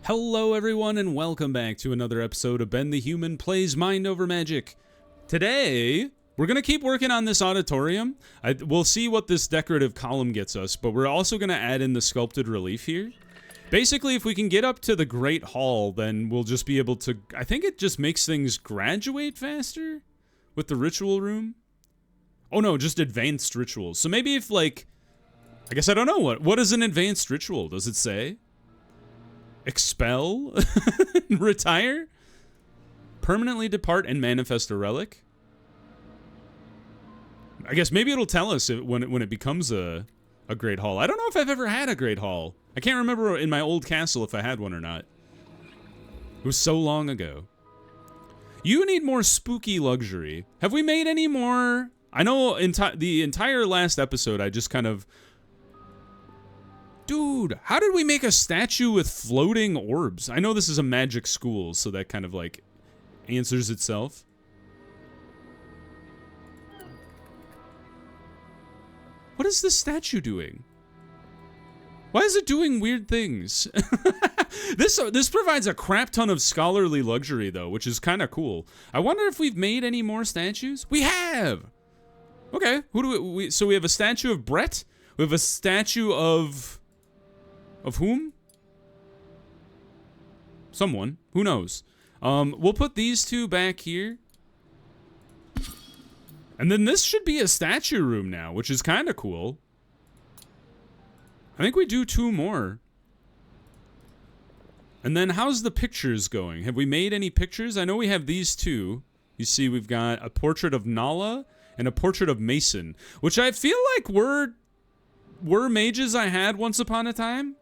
Hello everyone and welcome back to another episode of Ben the Human Plays Mind Over Magic. Today, we're going to keep working on this auditorium. We'll see what this decorative column gets us, but we're also going to add in the sculpted relief here. Basically, if we can get up to the Great Hall, then we'll just be able to... I think it just makes things graduate faster with the ritual room. Oh no, just advanced rituals. So maybe if like... I guess I don't know. What is an advanced ritual? Does it say? Expel? Retire? Permanently depart and manifest a relic? I guess maybe it'll tell us when it becomes a Great Hall. I don't know if I've ever had a Great Hall. I can't remember in my old castle if I had one or not. It was so long ago. You need more spooky luxury. Have we made any more? I know the entire last episode I just kind of... Dude, how did we make a statue with floating orbs? I know this is a magic school, so that kind of like answers itself. What is this statue doing? Why is it doing weird things? This provides a crap ton of scholarly luxury though, which is kind of cool. I wonder if we've made any more statues? We have! Okay, who do we so we have a statue of Brett? We have a statue of whom? Someone. Who knows? We'll put these two back here. And then this should be a statue room now, which is kind of cool. I think we do two more. And then how's the pictures going? Have we made any pictures? I know we have these two. You see we've got a portrait of Nala and a portrait of Mason, which I feel like were mages I had once upon a time.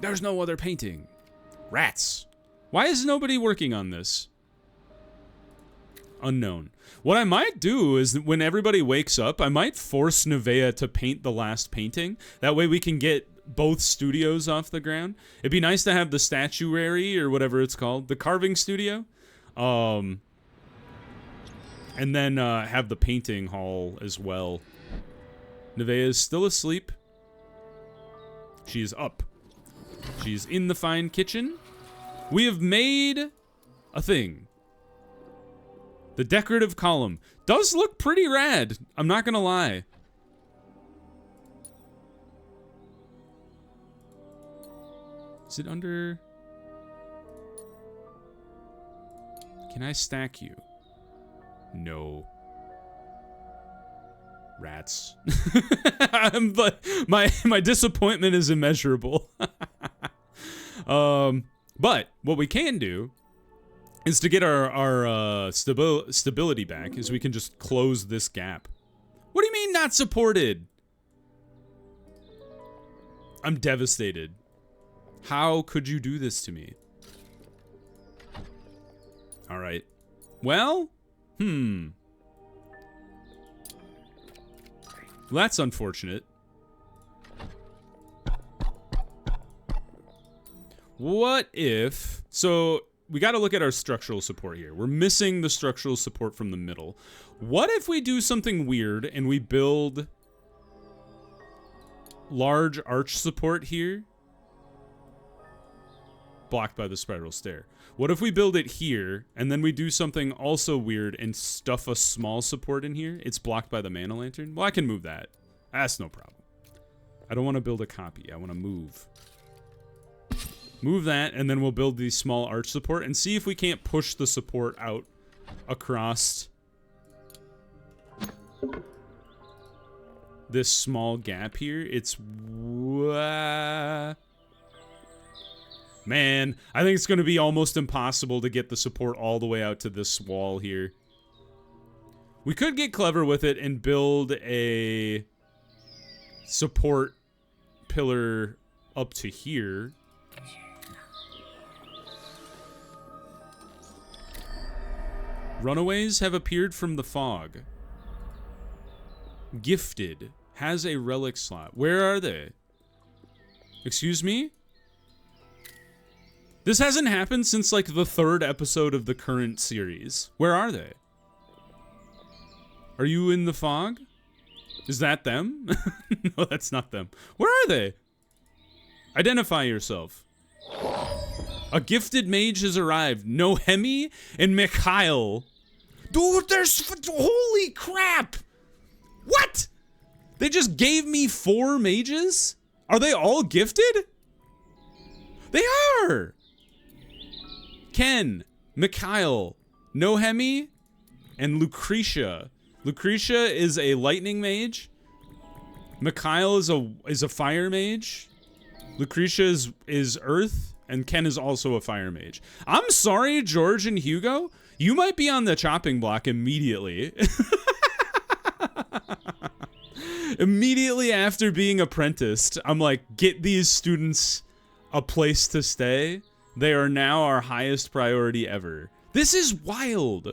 There's no other painting. Rats. Why is nobody working on this? Unknown. What I might do is when everybody wakes up, I might force Nevaeh to paint the last painting. That way we can get both studios off the ground. It'd be nice to have the statuary or whatever it's called, the carving studio. And then have the painting hall as well. Nevaeh is still asleep. She is up. She's in the fine kitchen. We have made a thing. The decorative column does look pretty rad. I'm not gonna lie. Is it under... Can I stack you? No. Rats. But my disappointment is immeasurable. But what we can do is to get our stability back is we can just close this gap. What do you mean not supported? I'm devastated. How could you do this to me? All right. Well, that's unfortunate. What if... So, we got to look at our structural support here. We're missing the structural support from the middle. What if we do something weird and we build large arch support here? Blocked by the spiral stair. What if we build it here and then we do something also weird and stuff a small support in here? It's blocked by the mana lantern. Well, I can move that. That's no problem. I don't want to build a copy. I want to move. Move that, and then we'll build the small arch support and see if we can't push the support out across this small gap here. It's... Man, I think it's going to be almost impossible to get the support all the way out to this wall here. We could get clever with it and build a support pillar up to here. Runaways have appeared from the fog. Gifted has a relic slot. Where are they? Excuse me? This hasn't happened since like the 3rd episode of the current series. Where are they? Are you in the fog? Is that them? No, that's not them. Where are they? Identify yourself. A gifted mage has arrived. Nohemi and Mikhail. Dude, holy crap! What? They just gave me 4 mages? Are they all gifted? They are! Ken, Mikhail, Nohemi, and Lucretia. Lucretia is a lightning mage. Mikhail is a fire mage. Lucretia is earth, and Ken is also a fire mage. I'm sorry, George and Hugo. You might be on the chopping block immediately. Immediately after being apprenticed, I'm like, get these students a place to stay. They are now our highest priority ever. This is wild.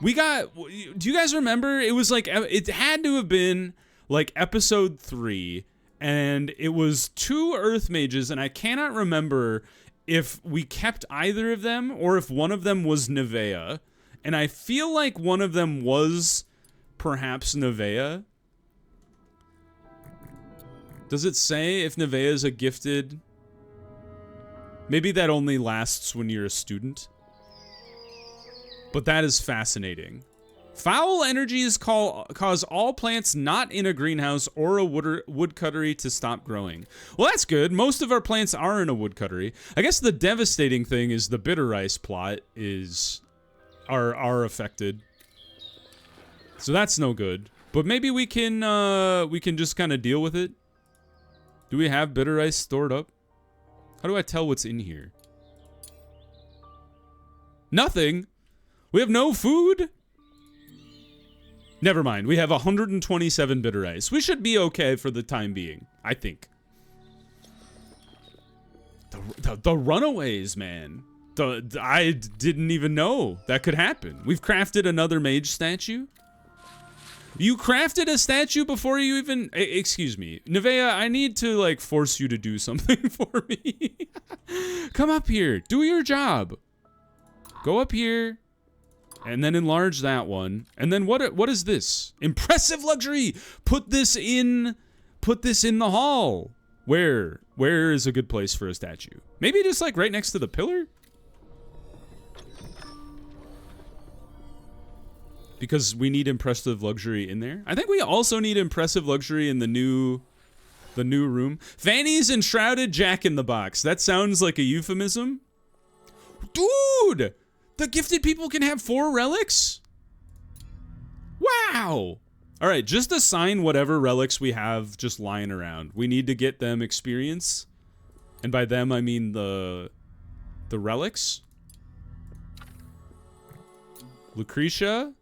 We got, do you guys remember? It was like, it had to have been like episode 3, and it was 2 earth mages, and I cannot remember if we kept either of them or if one of them was Nevea. And I feel like one of them was perhaps Nevea. Does it say if Nevea is a gifted? Maybe that only lasts when you're a student. But that is fascinating. Foul energies cause all plants not in a greenhouse or a woodcuttery to stop growing. Well, that's good. Most of our plants are in a woodcuttery. I guess the devastating thing is the bitter rice plot are affected. So that's no good. But maybe we can just kind of deal with it. Do we have bitter rice stored up? How do I tell what's in here? Nothing. We have no food. Never mind. We have 127 bitter rice. We should be okay for the time being, I think. The runaways, man. I didn't even know that could happen. We've crafted another mage statue. You crafted a statue before you even... Excuse me. Nevea, I need to, like, force you to do something for me. Come up here. Do your job. Go up here. And then enlarge that one. And then what is this? Impressive luxury! Put this in the hall. Where is a good place for a statue? Maybe just, like, right next to the pillar? Because we need impressive luxury in there. I think we also need impressive luxury in the new room. Fanny's enshrouded Jack-in-the-Box. That sounds like a euphemism. Dude! The gifted people can have 4 relics? Wow! Alright, just assign whatever relics we have just lying around. We need to get them experience. And by them, I mean the relics. Lucretia,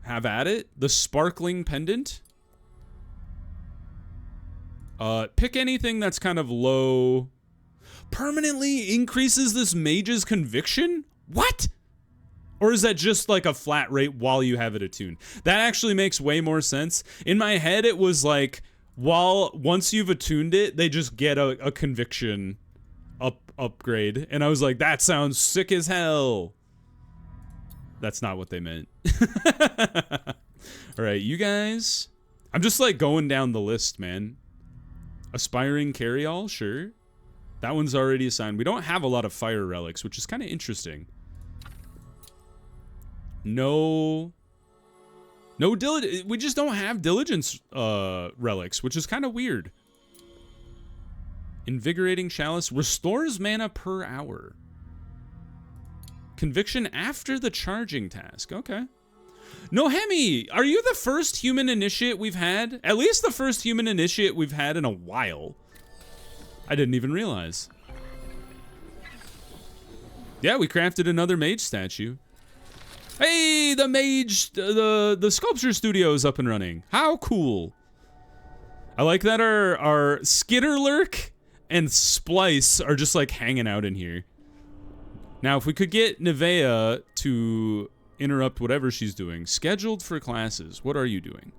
have at it. The sparkling pendant. Pick anything that's kind of low. Permanently increases this mage's conviction? What? Or is that just like a flat rate while you have it attuned? That actually makes way more sense. In my head, it was like, once you've attuned it, they just get a conviction upgrade. And I was like, that sounds sick as hell. That's not what they meant. All right, you guys. I'm just like going down the list, man. Aspiring carry-all, sure. That one's already assigned. We don't have a lot of fire relics, which is kind of interesting. No diligence. We just don't have diligence relics, which is kind of weird. Invigorating chalice restores mana per hour. Conviction after the charging task. Okay. Nohemi, are you the first human initiate we've had? At least the first human initiate we've had in a while. I didn't even realize. Yeah, we crafted another mage statue. Hey, the mage, the sculpture studio is up and running. How cool. I like that our Skitterlurk and Splice are just like hanging out in here. Now, if we could get Nevea to interrupt whatever she's doing. Scheduled for classes. What are you doing?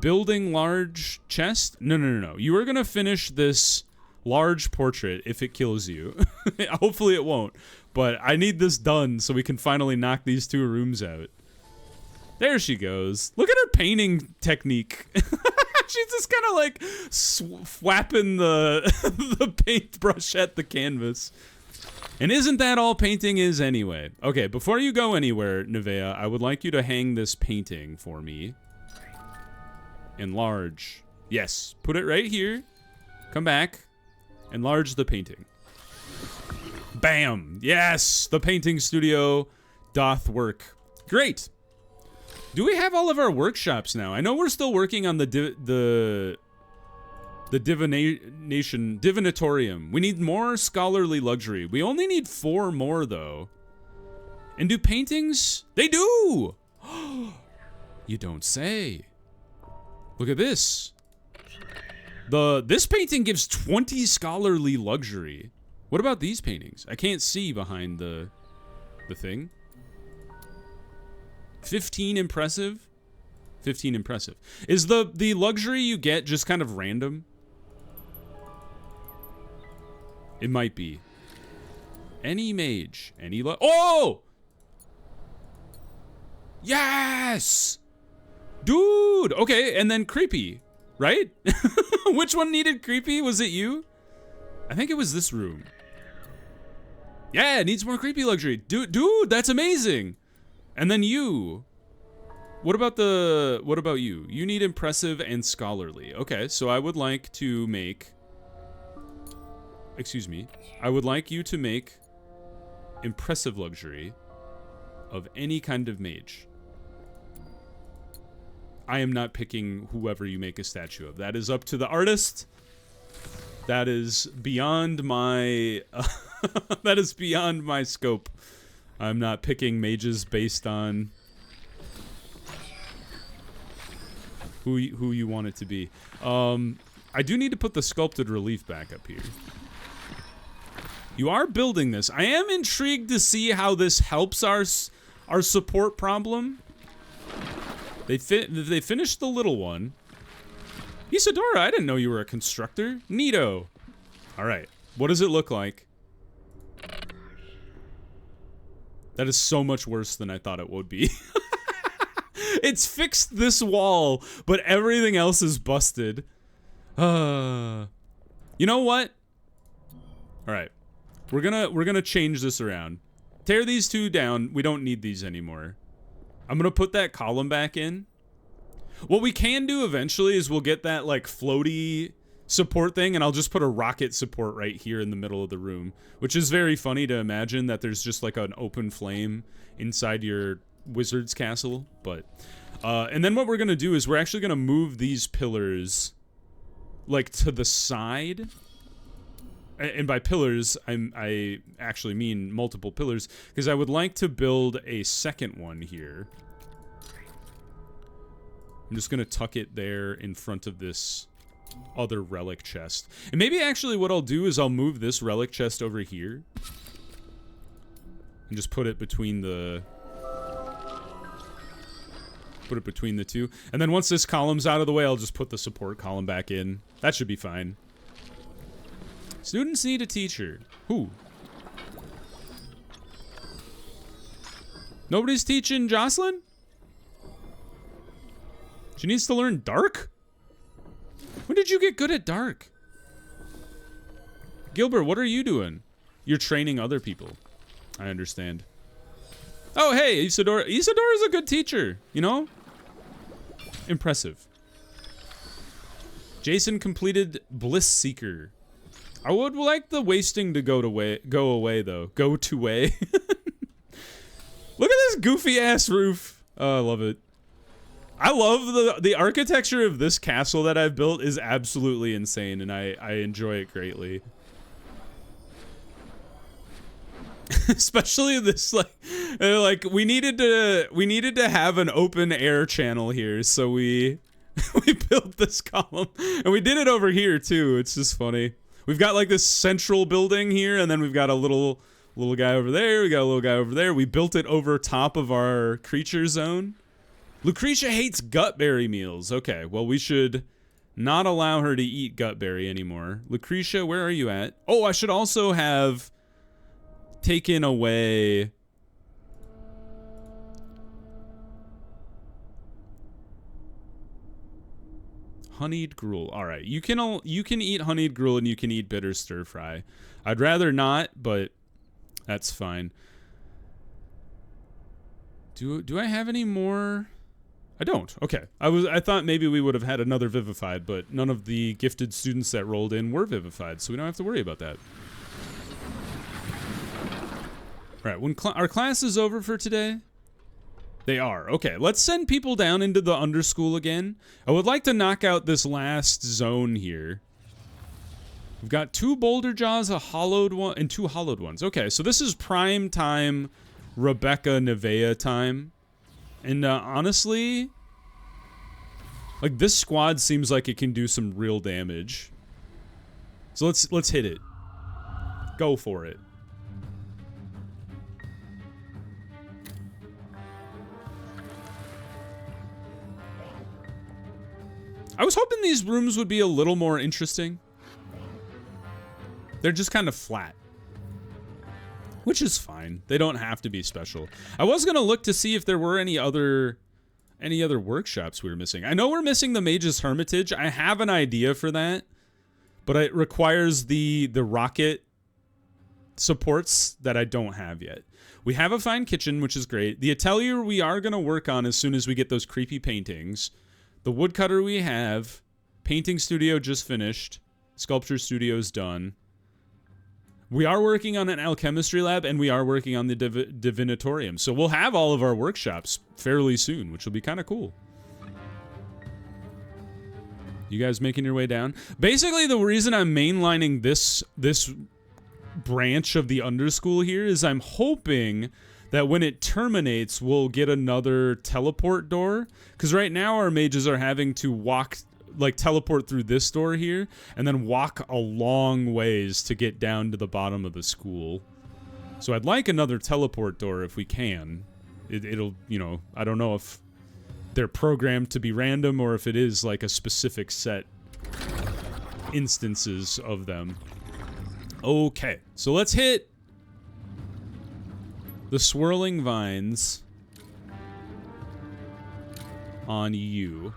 Building large chest? No. You are going to finish this large portrait if it kills you. Hopefully it won't. But I need this done so we can finally knock these 2 rooms out. There she goes. Look at her painting technique. She's just kind of like flapping the the paintbrush at the canvas. And isn't that all painting is anyway? Okay, before you go anywhere, Nevea, I would like you to hang this painting for me. Enlarge. Yes, put it right here. Come back. Enlarge the painting. Bam! Yes, the painting studio doth work. Great. Do we have all of our workshops now? I know we're still working on the divinatorium. We need more scholarly luxury. We only need 4 more though. And do paintings? They do! You don't say. Look at this. This painting gives 20 scholarly luxury. What about these paintings? I can't see behind the thing. 15 impressive? 15 impressive. Is the luxury you get just kind of random? It might be. Any mage. Any oh! Yes! Dude! Okay, and then creepy, right? Which one needed creepy? Was it you? I think it was this room. Yeah, it needs more creepy luxury. Dude, that's amazing. And then you. What about you? You need impressive and scholarly. Okay, so I would like to make, excuse me, I would like you to make impressive luxury of any kind of mage. I am not picking whoever you make a statue of. That is up to the artist. That is beyond my that is beyond my scope. I'm not picking mages based on who you want it to be. I do need to put the sculpted relief back up here. You are building this. I am intrigued to see how this helps our support problem. They finished the little one. Isadora, I didn't know you were a constructor. Neato. All right. What does it look like? That is so much worse than I thought it would be. It's fixed this wall, but everything else is busted. You know what? All right. We're gonna change this around. Tear these 2 down. We don't need these anymore. I'm gonna put that column back in. What we can do eventually is we'll get that like floaty support thing, and I'll just put a rocket support right here in the middle of the room, which is very funny to imagine that there's just like an open flame inside your wizard's castle. But and then what we're gonna do is we're actually gonna move these pillars like to the side. And by pillars, I actually mean multiple pillars, because I would like to build a second one here. I'm just gonna tuck it there in front of this other relic chest. And maybe actually what I'll do is I'll move this relic chest over here. And just put it between the... Put it between the 2. And then once this column's out of the way, I'll just put the support column back in. That should be fine. Students need a teacher. Who? Nobody's teaching Jocelyn? She needs to learn dark? When did you get good at dark? Gilbert, what are you doing? You're training other people. I understand. Oh, hey, Isadora. Isadora's a good teacher, you know? Impressive. Jason completed Bliss Seeker. I would like the wasting to go away though. Go to way. Look at this goofy ass roof. Oh, I love it. I love the architecture of this castle that I've built is absolutely insane, and I enjoy it greatly. Especially this like we needed to have an open air channel here, so we built this column, and we did it over here too. It's just funny. We've got like this central building here, and then we've got a little guy over there. We got a little guy over there. We built it over top of our creature zone. Lucretia hates gutberry meals. Okay, well, we should not allow her to eat gutberry anymore. Lucretia, where are you at? Oh, I should also have taken away... Honeyed gruel. All right, you can eat honeyed gruel and you can eat bitter stir fry. I'd rather not, but that's fine. Do I have any more? I don't. Okay. I thought maybe we would have had another vivified, but none of the gifted students that rolled in were vivified, so we don't have to worry about that. All right, when our class is over for today, they are. Okay, let's send people down into the Underschool again. I would like to knock out this last zone here. We've got 2 boulder jaws, a hollowed one, and 2 hollowed ones. Okay, so this is prime time Rebecca Nevea time. And honestly, like, this squad seems like it can do some real damage. So let's hit it. Go for it. I was hoping these rooms would be a little more interesting. They're just kind of flat. Which is fine. They don't have to be special. I was going to look to see if there were any other workshops we were missing. I know we're missing the Mage's Hermitage. I have an idea for that. But it requires the rocket supports that I don't have yet. We have a fine kitchen, which is great. The atelier we are going to work on as soon as we get those creepy paintings. The woodcutter we have. Painting studio just finished. Sculpture studio's done. We are working on an alchemistry lab, and we are working on the divinatorium. So we'll have all of our workshops fairly soon, which will be kind of cool. You guys making your way down? Basically, the reason I'm mainlining this branch of the Underschool here is I'm hoping that when it terminates, we'll get another teleport door. Because right now, our mages are having to teleport through this door here and then walk a long ways to get down to the bottom of the school. So I'd like another teleport door if we can. It'll, you know, I don't know if they're programmed to be random or if it is like a specific set instances of them. Okay, so let's hit the swirling vines on you.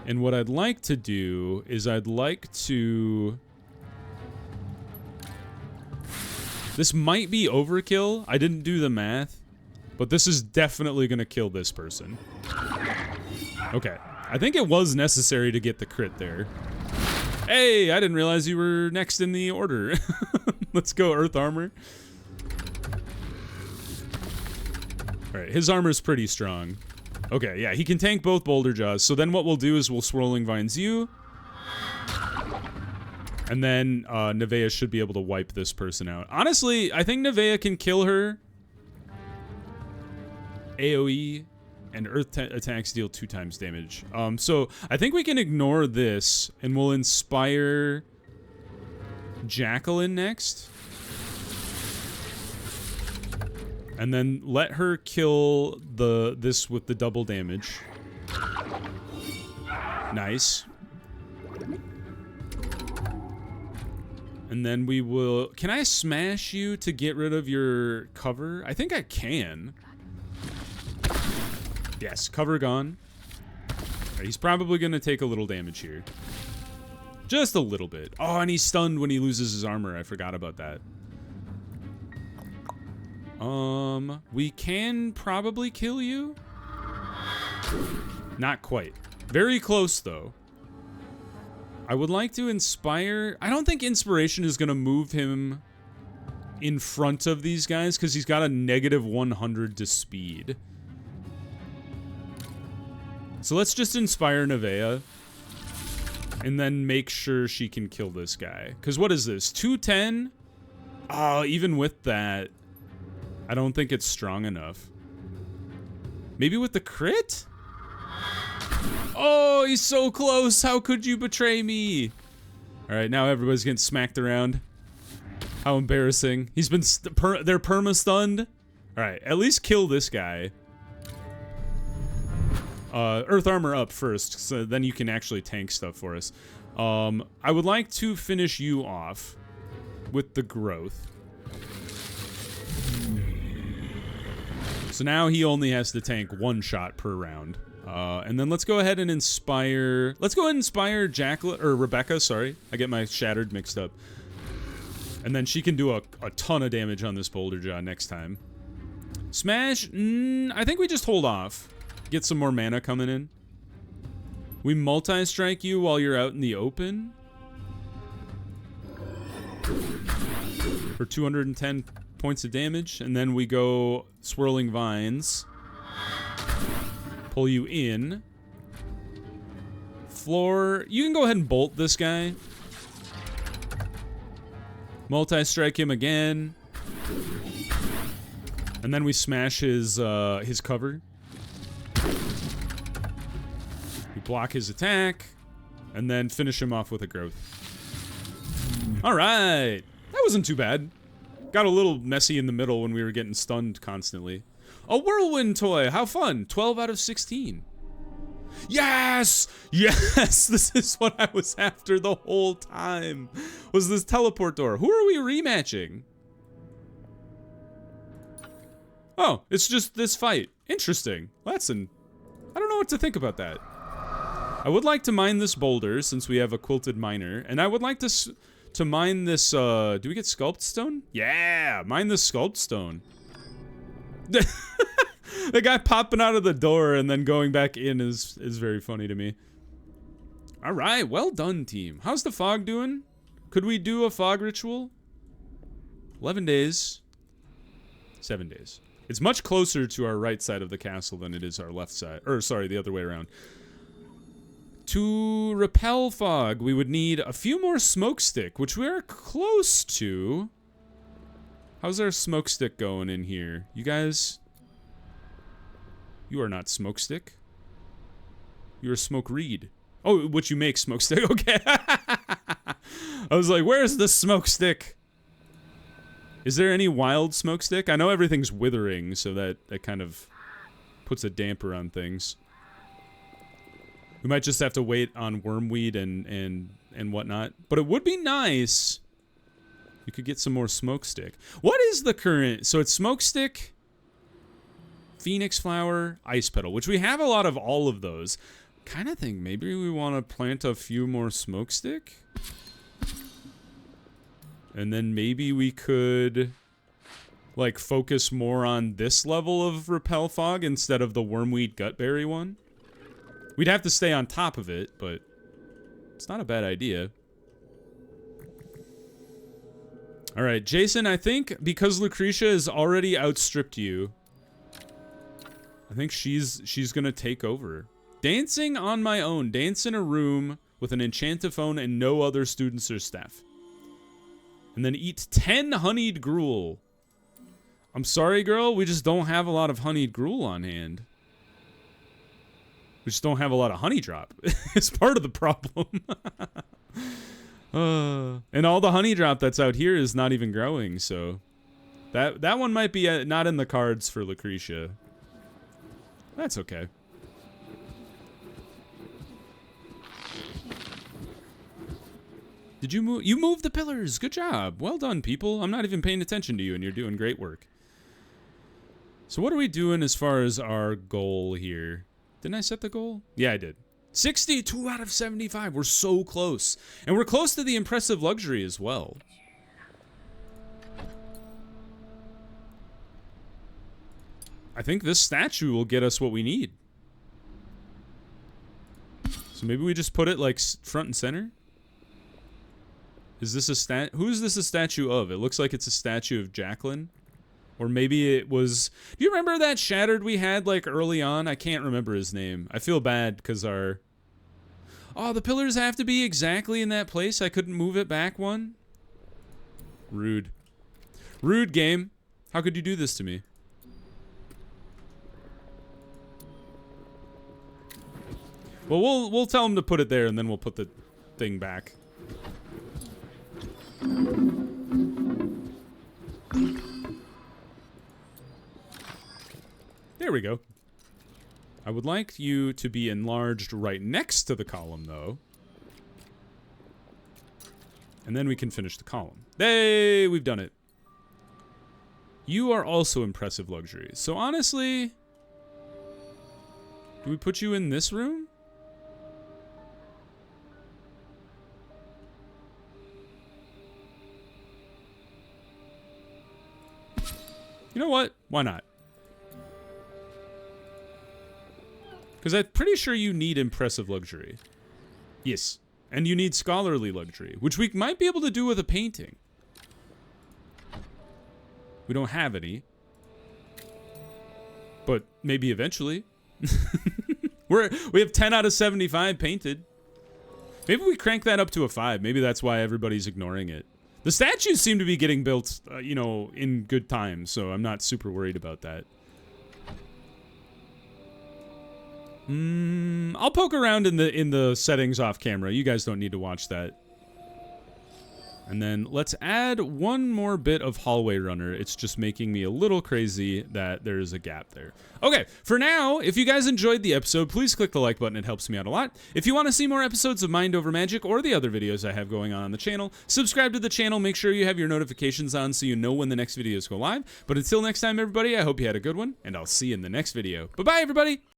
And what I'd like to do is I'd like to... This might be overkill. I didn't do the math. But this is definitely going to kill this person. Okay. I think it was necessary to get the crit there. Hey, I didn't realize you were next in the order. Let's go, Earth Armor. Alright, his armor's pretty strong. Okay, yeah, he can tank both boulder jaws. So then what we'll do is we'll swirling vines you. And then Nevea should be able to wipe this person out. Honestly, I think Nevea can kill her. AoE and earth attacks deal 2 times damage. So I think we can ignore this and we'll inspire Jacqueline next. And then let her kill this with the double damage. Nice. And then we will... Can I smash you to get rid of your cover? I think I can. Yes, cover gone. Right, he's probably going to take a little damage here. Just a little bit. Oh, and he's stunned when he loses his armor. I forgot about that. We can probably kill you. Not quite. Very close, though. I would like to inspire... I don't think inspiration is going to move him in front of these guys, because he's got a negative 100 to speed. So let's just inspire Nevea. And then make sure she can kill this guy. Because what is this? 210? Oh, even with that... I don't think it's strong enough. Maybe with the crit? Oh, he's so close. How could you betray me? All right, now everybody's getting smacked around. How embarrassing. He's been... they're perma-stunned. All right, at least kill this guy. Earth armor up first, so then you can actually tank stuff for us. I would like to finish you off with the growth. So now he only has to tank 1 shot per round. And then let's go ahead and inspire... Let's go ahead and inspire Jacqueline... Or Rebecca, sorry. I get my shattered mixed up. And then she can do a ton of damage on this boulder jaw next time. Smash? I think we just hold off. Get some more mana coming in. We multi-strike you while you're out in the open. For 210 points of damage. And then we go Swirling Vines. Pull you in. Floor. You can go ahead and bolt this guy. Multi-strike him again. And then we smash his cover. We block his attack. And then finish him off with a growth. Alright. That wasn't too bad. Got a little messy in the middle when we were getting stunned constantly. A whirlwind toy. How fun. 12 out of 16. Yes! Yes! This is what I was after the whole time. Was this teleport door. Who are we rematching? Oh, it's just this fight. Interesting. Well, I don't know what to think about that. I would like to mine this boulder since we have a quilted miner. And I would like to mine this, do we get sculpt stone? Yeah! Mine this sculpt stone. The guy popping out of the door and then going back in is very funny to me. Alright, well done, team. How's the fog doing? Could we do a fog ritual? 11 days. 7 days. It's much closer to our right side of the castle than it is our left side. Or, sorry, the other way around. To repel fog, we would need a few more smoke stick, which we're close to. How's our smoke stick going in here? You guys... You are not smoke stick. You're a smoke reed. Oh, what you make smoke stick. Okay. I was like, where's the smoke stick? Is there any wild smoke stick? I know everything's withering, so that kind of puts a damper on things. We might just have to wait on wormweed and whatnot. But it would be nice. We could get some more smoke stick. What is the current? So it's smoke stick, phoenix flower, ice petal, which we have a lot of all of those. Kind of think maybe we want to plant a few more smoke stick. And then maybe we could like focus more on this level of repel fog instead of the wormweed gutberry one. We'd have to stay on top of it, but it's not a bad idea. All right, Jason, I think because Lucretia has already outstripped you, I think she's gonna take over. Dancing on my own. Dance in a room with an enchantophone and no other students or staff. And then eat 10 honeyed gruel. I'm sorry, girl. We just don't have a lot of honeyed gruel on hand. We just don't have a lot of honey drop. It's part of the problem. And all the honey drop that's out here is not even growing, so... That one might be not in the cards for Lucretia. That's okay. Did you move? You moved the pillars. Good job. Well done, people. I'm not even paying attention to you, and you're doing great work. So what are we doing as far as our goal here? Didn't I set the goal? Yeah, I did. 62 out of 75. We're so close. And we're close to the impressive luxury as well. I think this statue will get us what we need. So maybe we just put it like front and center? Is this a who's this a statue of? It looks like it's a statue of Jacqueline. Or maybe it was... Do you remember that Shattered we had like early on? I can't remember his name. I feel bad because our... Oh, the pillars have to be exactly in that place? I couldn't move it back one? Rude. Rude, game. How could you do this to me? Well, we'll tell him to put it there and then we'll put the thing back. There we go. I would like you to be enlarged right next to the column, though. And then we can finish the column. Hey, we've done it. You are also impressive luxury. So honestly, Do we put you in this room? You know what? Why not? Because I'm pretty sure you need impressive luxury. Yes. And you need scholarly luxury, which we might be able to do with a painting. We don't have any. But maybe eventually. We have 10 out of 75 painted. Maybe we crank that up to a 5. Maybe that's why everybody's ignoring it. The statues seem to be getting built, you know, in good time, so I'm not super worried about that. I'll poke around in the settings off camera. You guys don't need to watch that. And then let's add one more bit of hallway runner. It's just making me a little crazy that there's a gap there. Okay, for now, if you guys enjoyed the episode, please click the like button. It helps me out a lot. If you want to see more episodes of Mind Over Magic or the other videos I have going on the channel, subscribe to the channel. Make sure you have your notifications on so you know when the next videos go live. But until next time, everybody, I hope you had a good one, and I'll see you in the next video. Bye-bye, everybody!